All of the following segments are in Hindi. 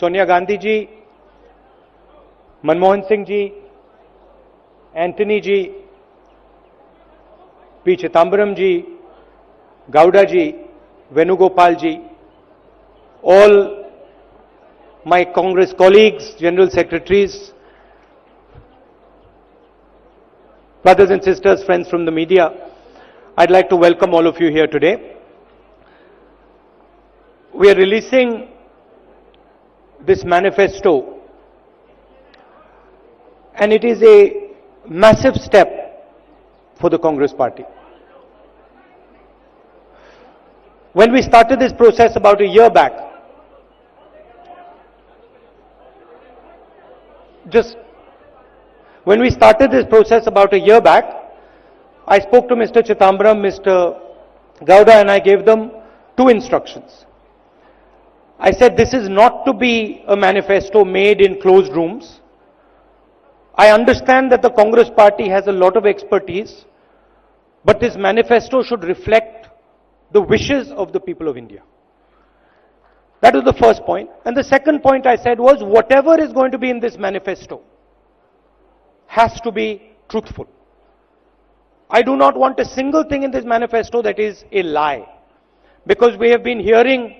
Sonia Gandhi ji, Manmohan Singh ji, Antony ji, P Chidambaram ji, Gowda ji, Venugopal ji, all my Congress colleagues, general secretaries, brothers and sisters, friends from the media, I'd like to welcome all of you here today. We are releasing this manifesto, and it is a massive step for the Congress party. When we started this process about a year back, I spoke to Mr. Chidambaram, Mr. Gowda, and I gave them two instructions. I said this is not to be a manifesto made in closed rooms. I understand that the Congress party has a lot of expertise, but this manifesto should reflect the wishes of the people of India. That was the first point. And the second point I said was whatever is going to be in this manifesto has to be truthful. I do not want a single thing in this manifesto that is a lie, because we have been hearing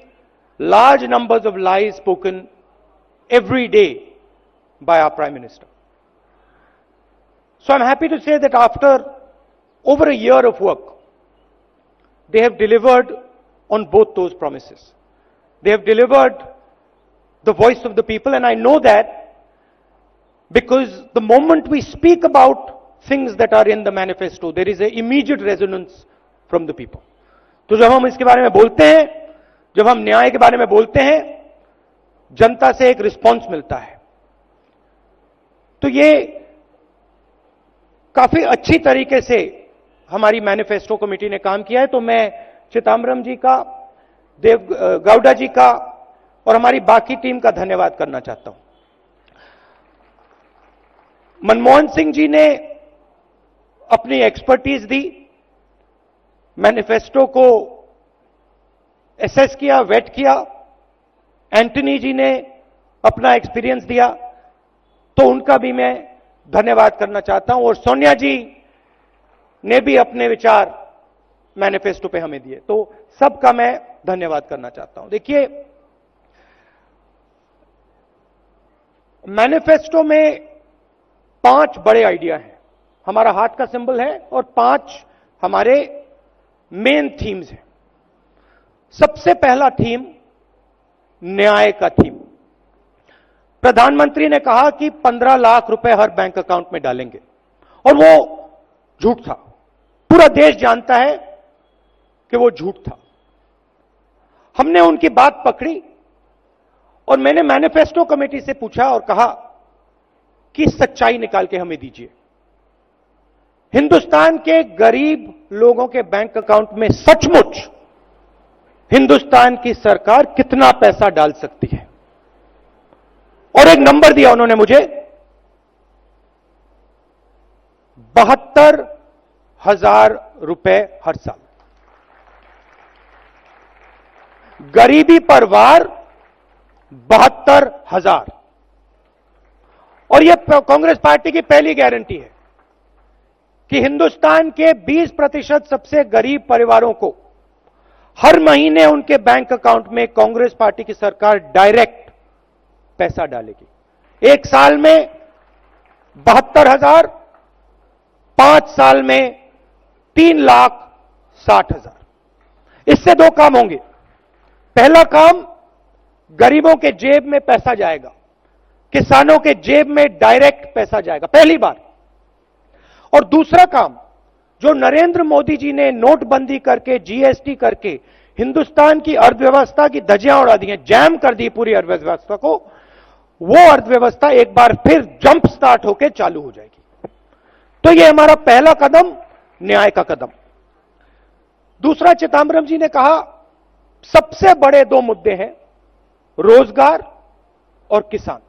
large numbers of lies spoken every day by our Prime Minister. So I'm happy to say that after over a year of work, they have delivered on both those promises. They have delivered the voice of the people, and I know that because the moment we speak about things that are in the manifesto, there is an immediate resonance from the people. तो जब हम इसके बारे में बोलते हैं, जब हम न्याय के बारे में बोलते हैं, जनता से एक रिस्पांस मिलता है. तो ये काफी अच्छी तरीके से हमारी मैनिफेस्टो कमेटी ने काम किया है. तो मैं चिदम्बरम जी का, गौडा जी का और हमारी बाकी टीम का धन्यवाद करना चाहता हूं. मनमोहन सिंह जी ने अपनी एक्सपर्टीज दी, मैनिफेस्टो को एसेस किया, वेट किया. एंटनी जी ने अपना एक्सपीरियंस दिया, तो उनका भी मैं धन्यवाद करना चाहता हूं. और सोनिया जी ने भी अपने विचार मैनिफेस्टो पे हमें दिए, तो सबका मैं धन्यवाद करना चाहता हूं. देखिए, मैनिफेस्टो में 5 बड़े आइडिया हैं. हमारा हाथ का सिंबल है और 5 हमारे मेन थीम्स हैं. सबसे पहला थीम न्याय का थीम. प्रधानमंत्री ने कहा कि 15 लाख रुपए हर बैंक अकाउंट में डालेंगे, और वो झूठ था. पूरा देश जानता है कि वो झूठ था. हमने उनकी बात पकड़ी और मैंने मैनिफेस्टो कमेटी से पूछा और कहा कि सच्चाई निकाल के हमें दीजिए. हिंदुस्तान के गरीब लोगों के बैंक अकाउंट में सचमुच हिंदुस्तान की सरकार कितना पैसा डाल सकती है. और एक नंबर दिया उन्होंने मुझे, 72,000 रुपए हर साल. गरीबी पर वार 72,000. और यह कांग्रेस पार्टी की पहली गारंटी है कि हिंदुस्तान के 20% सबसे गरीब परिवारों को हर महीने उनके बैंक अकाउंट में कांग्रेस पार्टी की सरकार डायरेक्ट पैसा डालेगी. एक साल में 72,000, 5 साल में 3,60,000. इससे 2 काम होंगे. पहला काम, गरीबों के जेब में पैसा जाएगा, किसानों के जेब में डायरेक्ट पैसा जाएगा, पहली बार. और दूसरा काम, जो नरेंद्र मोदी जी ने नोटबंदी करके, जीएसटी करके हिंदुस्तान की अर्थव्यवस्था की धज्जियां उड़ा दी हैं, जैम कर दी पूरी अर्थव्यवस्था को, वो अर्थव्यवस्था एक बार फिर जंप स्टार्ट होकर चालू हो जाएगी. तो ये हमारा पहला कदम, न्याय का कदम. दूसरा, चिदम्बरम जी ने कहा सबसे बड़े 2 मुद्दे हैं, रोजगार और किसान.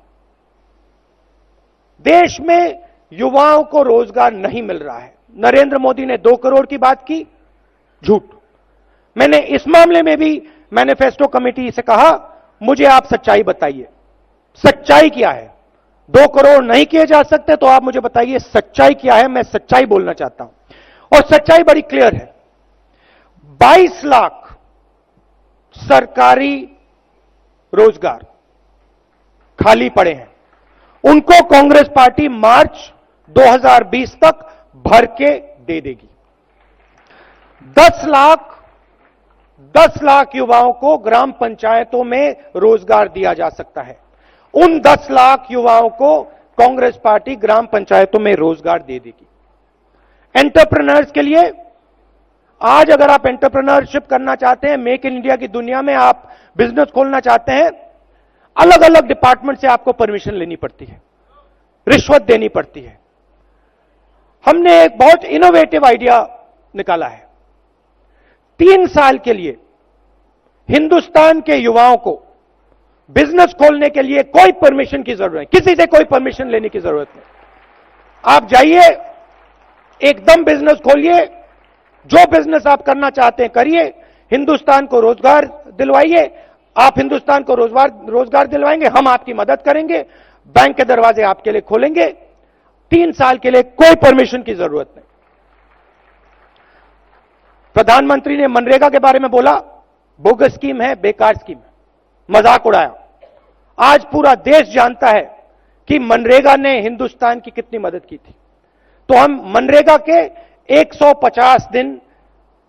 देश में युवाओं को रोजगार नहीं मिल रहा है. नरेंद्र मोदी ने 2 करोड़ की बात की, झूठ. मैंने इस मामले में भी मैनिफेस्टो कमेटी से कहा, मुझे आप सच्चाई बताइए. सच्चाई क्या है? 2 करोड़ नहीं किए जा सकते तो आप मुझे बताइए सच्चाई क्या है? मैं सच्चाई बोलना चाहता हूं और सच्चाई बड़ी क्लियर है। 22 लाख सरकारी रोजगार खाली पड़े हैं, उनको कांग्रेस पार्टी मार्च 2020 तक भर के दे देगी। 10 लाख युवाओं को ग्राम पंचायतों में रोजगार दिया जा सकता है। उन 10 लाख युवाओं को कांग्रेस पार्टी ग्राम पंचायतों में रोजगार दे देगी। एंटरप्रेन्योर्स के लिए आज अगर आप एंटरप्रेन्योरशिप करना चाहते हैं, मेक इन इंडिया की दुनिया में आप बिजनेस खोलना चाहते हैं, अलग अलग डिपार्टमेंट से आपको परमिशन लेनी पड़ती है, रिश्वत देनी पड़ती है। हमने एक बहुत इनोवेटिव आइडिया निकाला है। 3 साल के लिए हिंदुस्तान के युवाओं को बिजनेस खोलने के लिए कोई परमिशन की जरूरत नहीं, किसी से कोई परमिशन लेने की जरूरत नहीं। आप जाइए, एकदम बिजनेस खोलिए, जो बिजनेस आप करना चाहते हैं करिए, हिंदुस्तान को रोजगार दिलवाइए। आप हिंदुस्तान को रोजगार दिलवाएंगे, हम आपकी मदद करेंगे, बैंक के दरवाजे आपके लिए खोलेंगे। 3 साल के लिए कोई परमिशन की जरूरत नहीं। प्रधानमंत्री ने मनरेगा के बारे में बोला, बोगस स्कीम है, बेकार स्कीम है, मजाक उड़ाया। आज पूरा देश जानता है कि मनरेगा ने हिंदुस्तान की कितनी मदद की थी। तो हम मनरेगा के 150 दिन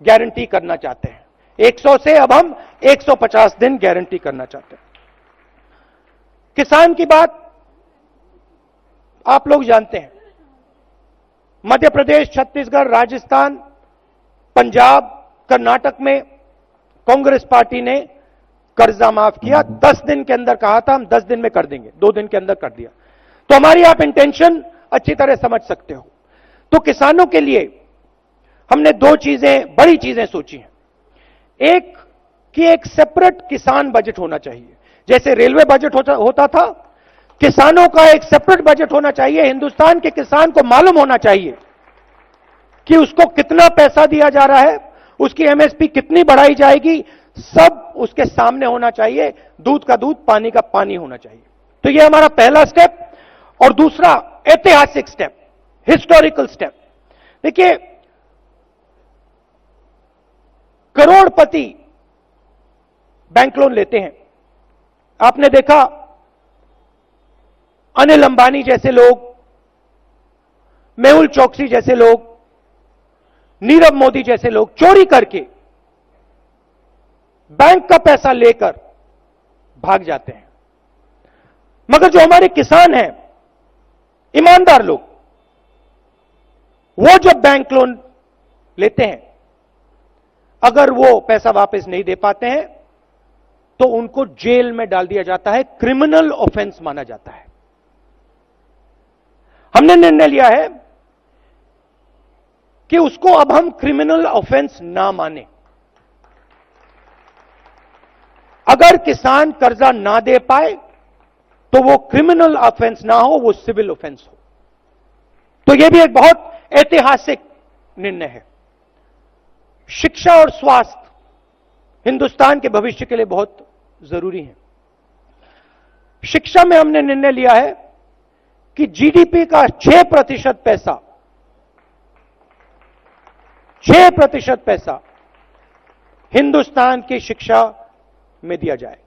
गारंटी करना चाहते हैं। 100 से अब हम 150 दिन गारंटी करना चाहते हैं। किसान की बात आप लोग जानते हैं। मध्य प्रदेश, छत्तीसगढ़, राजस्थान, पंजाब, कर्नाटक में कांग्रेस पार्टी ने कर्जा माफ किया। 10 दिन के अंदर कहा था हम 10 दिन में कर देंगे, 2 दिन के अंदर कर दिया। तो हमारी आप इंटेंशन अच्छी तरह समझ सकते हो। तो किसानों के लिए हमने 2 चीजें, बड़ी चीजें सोची हैं। एक कि एक सेपरेट किसान बजट होना चाहिए, जैसे रेलवे बजट होता था, किसानों का एक सेपरेट बजट होना चाहिए। हिंदुस्तान के किसान को मालूम होना चाहिए कि उसको कितना पैसा दिया जा रहा है, उसकी एमएसपी कितनी बढ़ाई जाएगी, सब उसके सामने होना चाहिए। दूध का दूध, पानी का पानी होना चाहिए। तो यह हमारा पहला स्टेप। और दूसरा ऐतिहासिक स्टेप, हिस्टोरिकल स्टेप। देखिए, करोड़पति बैंक लोन लेते हैं। आपने देखा अनिल अंबानी जैसे लोग, मेहुल चोकसी जैसे लोग, नीरव मोदी जैसे लोग चोरी करके बैंक का पैसा लेकर भाग जाते हैं। मगर जो हमारे किसान हैं, ईमानदार लोग, वो जब बैंक लोन लेते हैं, अगर वो पैसा वापस नहीं दे पाते हैं तो उनको जेल में डाल दिया जाता है, क्रिमिनल ऑफेंस माना जाता है। हमने निर्णय लिया है कि उसको अब हम क्रिमिनल ऑफेंस ना माने। अगर किसान कर्जा ना दे पाए तो वो क्रिमिनल ऑफेंस ना हो, वो सिविल ऑफेंस हो। तो यह भी एक बहुत ऐतिहासिक निर्णय है। शिक्षा और स्वास्थ्य हिंदुस्तान के भविष्य के लिए बहुत जरूरी है। शिक्षा में हमने निर्णय लिया है कि जीडीपी का 6% पैसा, 6% पैसा हिंदुस्तान की शिक्षा में दिया जाए।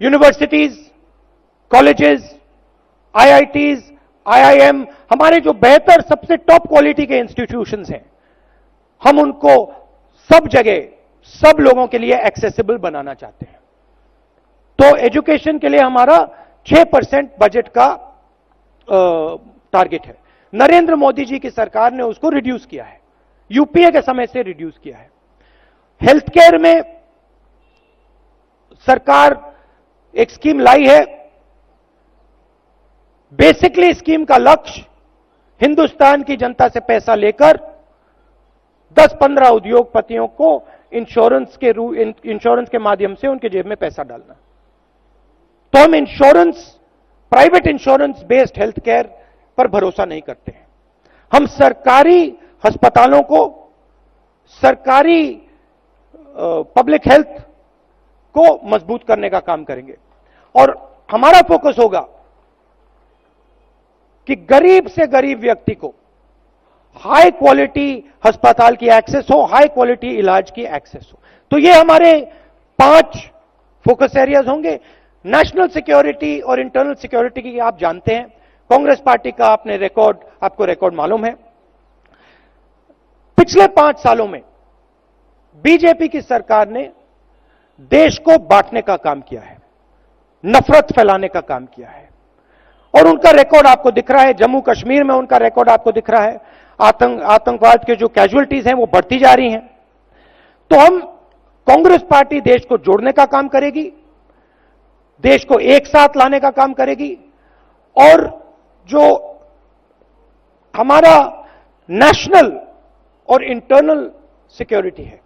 यूनिवर्सिटीज, कॉलेजेस, आईआईटीज, आईआईएम, हमारे जो बेहतर सबसे टॉप क्वालिटी के इंस्टीट्यूशंस हैं, हम उनको सब जगह, सब लोगों के लिए एक्सेसिबल बनाना चाहते हैं। तो एजुकेशन के लिए हमारा 6% बजट का टारगेट है। नरेंद्र मोदी जी की सरकार ने उसको रिड्यूस किया है, यूपीए के समय से रिड्यूस किया है। हेल्थ केयर में सरकार एक स्कीम लाई है। बेसिकली स्कीम का लक्ष्य हिंदुस्तान की जनता से पैसा लेकर 10-15 उद्योगपतियों को इंश्योरेंस के माध्यम से उनके जेब में पैसा डालना। तो हम private insurance based health care पर भरोसा नहीं करते हैं। हम सरकारी अस्पतालों को, सरकारी पब्लिक हेल्थ को मजबूत करने का काम करेंगे। और हमारा फोकस होगा कि गरीब से गरीब व्यक्ति को हाई क्वालिटी अस्पताल की एक्सेस हो, हाई क्वालिटी इलाज की एक्सेस हो। तो ये हमारे 5 फोकस एरियाज होंगे। नेशनल सिक्योरिटी और इंटरनल सिक्योरिटी की आप जानते हैं, कांग्रेस पार्टी का आपको रिकॉर्ड मालूम है। पिछले 5 सालों में बीजेपी की सरकार ने देश को बांटने का काम किया है, नफरत फैलाने का काम किया है, और उनका रिकॉर्ड आपको दिख रहा है। जम्मू कश्मीर में उनका रिकॉर्ड आपको दिख रहा है। आतंकवाद के जो कैजुअलिटीज हैं वो बढ़ती जा रही हैं। तो हम कांग्रेस पार्टी देश को जोड़ने का काम करेगी, देश को एक साथ लाने का काम करेगी, और जो हमारा नेशनल और इंटरनल सिक्योरिटी है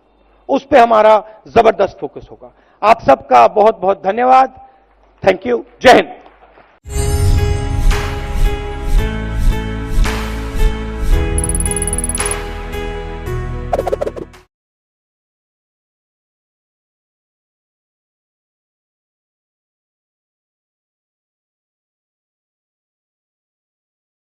उस पे हमारा जबरदस्त फोकस होगा। आप सबका बहुत बहुत धन्यवाद। Thank you. जय हिंद।